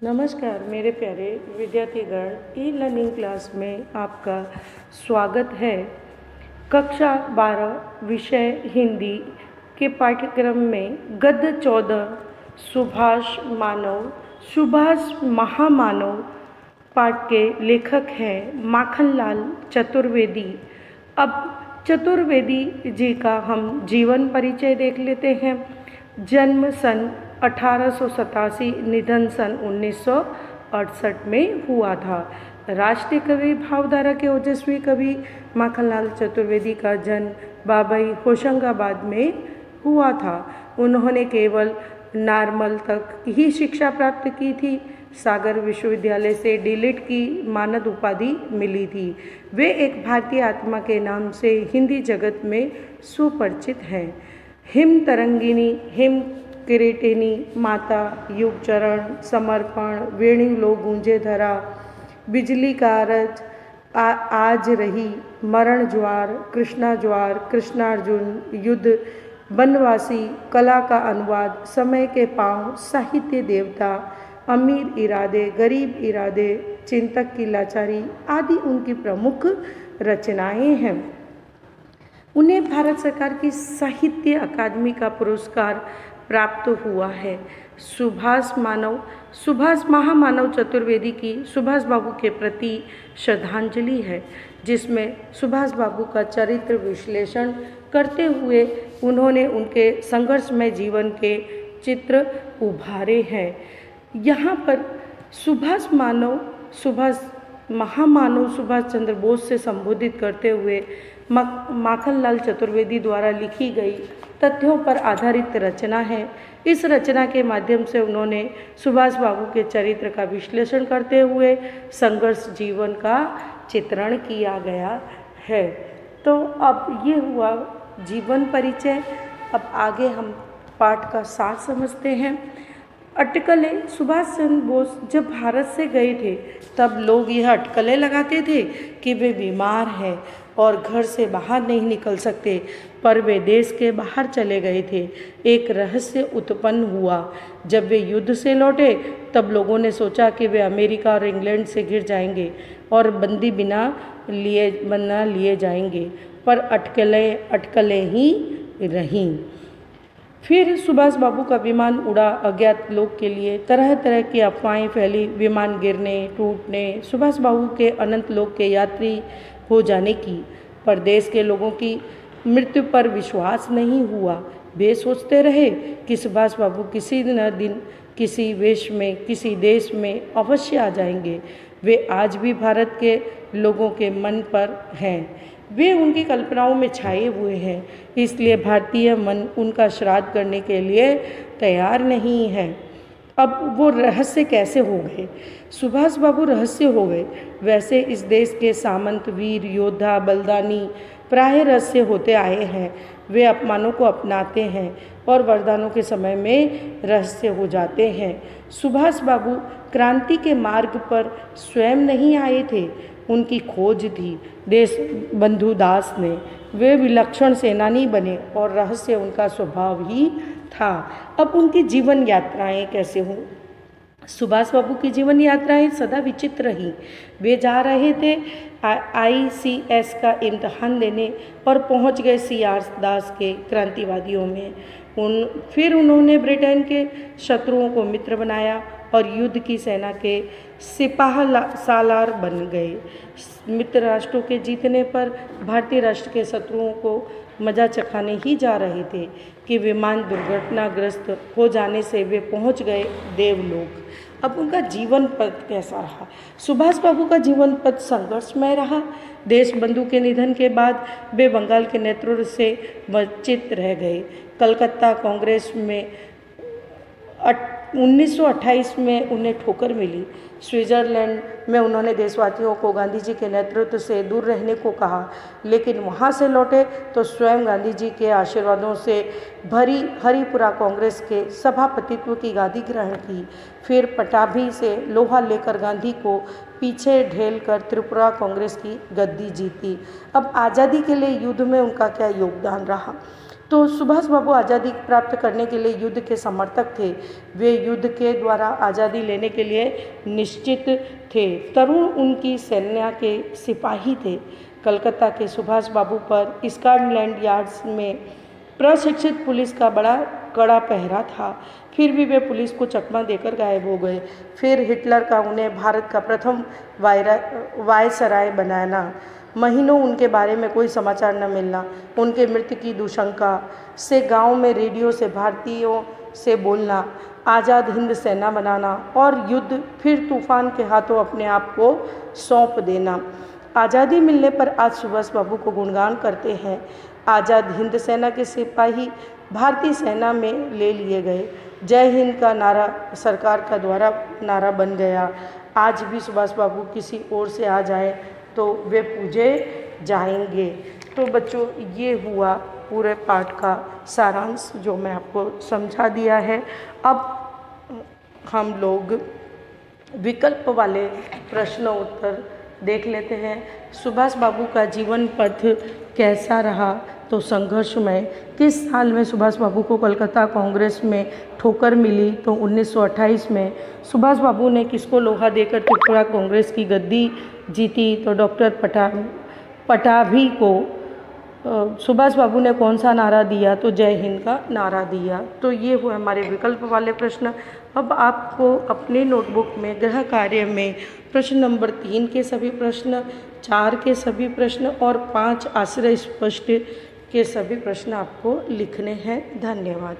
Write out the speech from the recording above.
नमस्कार मेरे प्यारे विद्यार्थीगण, ई लर्निंग क्लास में आपका स्वागत है। कक्षा 12 विषय हिंदी के पाठ्यक्रम में गद्य 14 सुभाष महामानव पाठ के लेखक हैं माखनलाल चतुर्वेदी। अब चतुर्वेदी जी का हम जीवन परिचय देख लेते हैं। जन्म सन 1887, निधन सन 1968 में हुआ था। राष्ट्रीय कवि, भावधारा के ओजस्वी कवि माखनलाल चतुर्वेदी का जन्म बाबई होशंगाबाद में हुआ था। उन्होंने केवल नार्मल तक ही शिक्षा प्राप्त की थी। सागर विश्वविद्यालय से डीलिट की मानद उपाधि मिली थी। वे एक भारतीय आत्मा के नाम से हिंदी जगत में सुपरिचित हैं। हिम तरंगिनी, हिम किरीटिनी, माता, युग चरण, समर्पण, वेणी लो गूंजे धरा, बिजली का आरज, आज रही, मरण ज्वार, कृष्णा ज्वार, कृष्णार्जुन, युद्ध, बनवासी, कला का अनुवाद, समय के पांव, साहित्य देवता, अमीर इरादे, गरीब इरादे, चिंतक की लाचारी आदि उनकी प्रमुख रचनाएं हैं। उन्हें भारत सरकार की साहित्य अकादमी का पुरस्कार प्राप्त हुआ है। सुभाष महामानव चतुर्वेदी की सुभाष बाबू के प्रति श्रद्धांजलि है, जिसमें सुभाष बाबू का चरित्र विश्लेषण करते हुए उन्होंने उनके संघर्षमय जीवन के चित्र उभारे हैं। यहाँ पर सुभाष महामानव सुभाष चंद्र बोस से संबोधित करते हुए माखनलाल चतुर्वेदी द्वारा लिखी गई तथ्यों पर आधारित रचना है। इस रचना के माध्यम से उन्होंने सुभाष बाबू के चरित्र का विश्लेषण करते हुए संघर्ष जीवन का चित्रण किया गया है। तो अब ये हुआ जीवन परिचय। अब आगे हम पाठ का सार समझते हैं। अटकलें, सुभाष चंद्र बोस जब भारत से गए थे तब लोग यह अटकलें लगाते थे कि वे बीमार हैं और घर से बाहर नहीं निकल सकते, पर वे देश के बाहर चले गए थे। एक रहस्य उत्पन्न हुआ। जब वे युद्ध से लौटे तब लोगों ने सोचा कि वे अमेरिका और इंग्लैंड से घिर जाएंगे और बंदी बना लिए जाएंगे, पर अटकलें ही रहीं। फिर सुभाष बाबू का विमान उड़ा। अज्ञात लोग के लिए तरह तरह की अफवाहें फैली, विमान गिरने, टूटने, सुभाष बाबू के अनंत लोक के यात्री हो जाने की। पर देश के लोगों की मृत्यु पर विश्वास नहीं हुआ। वे सोचते रहे कि सुभाष बाबू किसी न दिन किसी वेश में किसी देश में अवश्य आ जाएंगे। वे आज भी भारत के लोगों के मन पर हैं। वे उनकी कल्पनाओं में छाए हुए हैं, इसलिए भारतीय मन उनका श्राद्ध करने के लिए तैयार नहीं है। अब वो रहस्य कैसे हो गए? सुभाष बाबू रहस्य हो गए। वैसे इस देश के सामंत, वीर, योद्धा, बलिदानी प्राय रहस्य होते आए हैं। वे अपमानों को अपनाते हैं और वरदानों के समय में रहस्य हो जाते हैं। सुभाष बाबू क्रांति के मार्ग पर स्वयं नहीं आए थे, उनकी खोज थी देश बंधु दास ने। वे विलक्षण सेनानी बने और रहस्य उनका स्वभाव ही था। अब उनकी जीवन यात्राएं कैसे हों? सुभाष बाबू की जीवन यात्राएं सदा विचित्र रही। वे जा रहे थे ICS का इम्तहान देने और पहुंच गए CR दास के क्रांतिवादियों में। फिर उन्होंने ब्रिटेन के शत्रुओं को मित्र बनाया और युद्ध की सेना के सिपाह सालार बन गए। मित्र राष्ट्रों के जीतने पर भारतीय राष्ट्र के शत्रुओं को मजा चखाने ही जा रहे थे कि विमान दुर्घटनाग्रस्त हो जाने से वे पहुंच गए देवलोक। अब उनका जीवन पथ कैसा रहा? सुभाष बाबू का जीवन पथ संघर्षमय रहा। देश बंधु के निधन के बाद वे बंगाल के नेतृत्व से वंचित रह गए। कलकत्ता कांग्रेस में 1928 में उन्हें ठोकर मिली। स्विट्जरलैंड में उन्होंने देशवासियों को गांधी जी के नेतृत्व से दूर रहने को कहा, लेकिन वहां से लौटे तो स्वयं गांधी जी के आशीर्वादों से भरी हरिपुरा कांग्रेस के सभापतित्व की गादी ग्रहण की। फिर पटाभी से लोहा लेकर गांधी को पीछे ढेल कर त्रिपुरा कांग्रेस की गद्दी जीती। अब आज़ादी के लिए युद्ध में उनका क्या योगदान रहा? तो सुभाष बाबू आज़ादी प्राप्त करने के लिए युद्ध के समर्थक थे। वे युद्ध के द्वारा आज़ादी लेने के लिए निश्चित थे। तरुण उनकी सेना के सिपाही थे। कलकत्ता के सुभाष बाबू पर स्कॉटलैंड यार्ड्स में प्रशिक्षित पुलिस का बड़ा कड़ा पहरा था। फिर भी वे पुलिस को चकमा देकर गायब हो गए। फिर हिटलर का उन्हें भारत का प्रथम वायसराय बनाना, महीनों उनके बारे में कोई समाचार न मिलना, उनके मृत्यु की दुशंका से गांव में रेडियो से भारतीयों से बोलना, आज़ाद हिंद सेना बनाना और युद्ध, फिर तूफान के हाथों अपने आप को सौंप देना। आज़ादी मिलने पर आज सुभाष बाबू को गुणगान करते हैं। आज़ाद हिंद सेना के सिपाही भारतीय सेना में ले लिए गए। जय हिंद का नारा सरकार का द्वारा नारा बन गया। आज भी सुभाष बाबू किसी ओर से आ जाए तो वे पूजे जाएंगे। तो बच्चों, ये हुआ पूरे पाठ का सारांश जो मैं आपको समझा दिया है। अब हम लोग विकल्प वाले प्रश्न उत्तर देख लेते हैं। सुभाष बाबू का जीवन पथ कैसा रहा? तो संघर्षमय। किस साल में सुभाष बाबू को कलकत्ता कांग्रेस में ठोकर मिली? तो 1928 में। सुभाष बाबू ने किसको लोहा देकर त्रिपुरा कांग्रेस की गद्दी जीती? तो डॉक्टर पटाभी को। सुभाष बाबू ने कौन सा नारा दिया? तो जय हिंद का नारा दिया। तो ये हुए हमारे विकल्प वाले प्रश्न। अब आपको अपने नोटबुक में गृह कार्य में प्रश्न नंबर 3 के सभी प्रश्न, 4 के सभी प्रश्न और 5 आश्रय स्पष्ट के सभी प्रश्न आपको लिखने हैं। धन्यवाद।